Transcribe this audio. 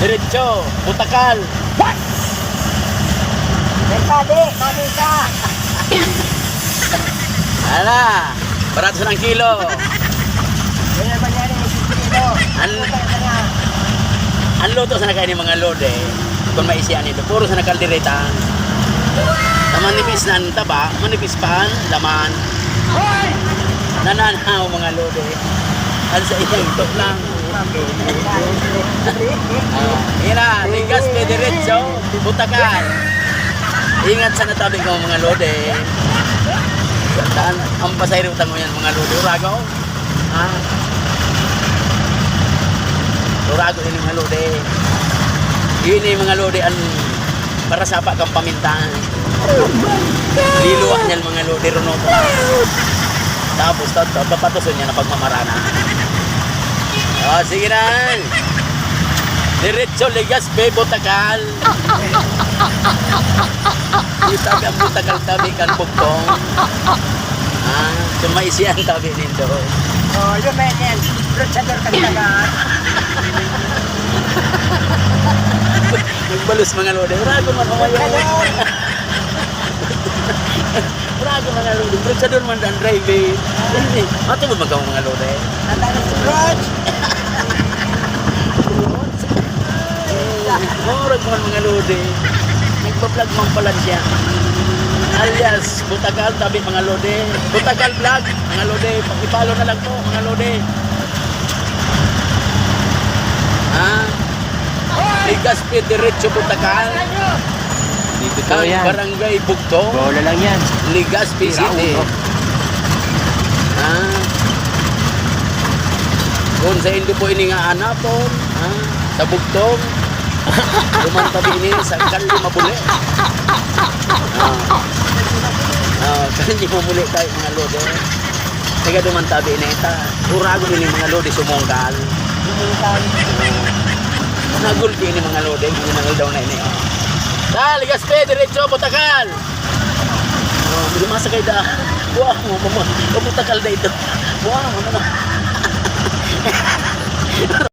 Diretso, Butakal. Yes! Merkade, mamisa. Ala, barato ng kilo. Yan naman yan yung kilo. Ang luto sa nakain ng mga lode, kung maisiyan ito, puro sa nakaldireta. Sa manipis na ang taba, manipis pa ang laman. Nananaw mga lode. At sa iyong tok lang. Yan na, ligas pe diretso, Butakal. Ingat sa natabi ko mga lode. Saan ang pasayro tango yan mga lode? Urago? Urago ini mga lode. Ini mga lode ang para sapa kang pamintahan. Liluwak niyan mga lode runo po. Tapos papatuson niya na pagmamarana. Sige na. Diretso ligas pe Butakal. Kita ka Butakal tabi kan buktong. Sumaisiyan tabi nindo. Oh, yun man yan. Luchador ka talaga. Nagbalus mga lode. Urago man umayaw. Urago mga lode. Luchador man dan drive. Mato mo magkaw mga lode. Nandang si Roach. Morag mga lode. Nagpa-vlog man pala siya. Alias Butakal tabi mga lode. Butakal vlog mga lode. Pakipalo na lang po mga lode. Ligas pe diretso Butakal. Dito to Kang yan. Barangay Bugtong. Bola lang yan. Ligas pe City. Kung sa Indo po ini nga anapon, sa Bugtong. Lumantabi ini sa Kali Mabuli. Kali Mabuli tayo mga lode. Teka dumantabi ini ita. Urago ini mga lode sumongkal. Nagulpi ini mga lode. Ginangal daw na ini. Ligas pe, diretso, Butakal. Hindi masakay da. Wow, Butakal da ito. Wow, ano na.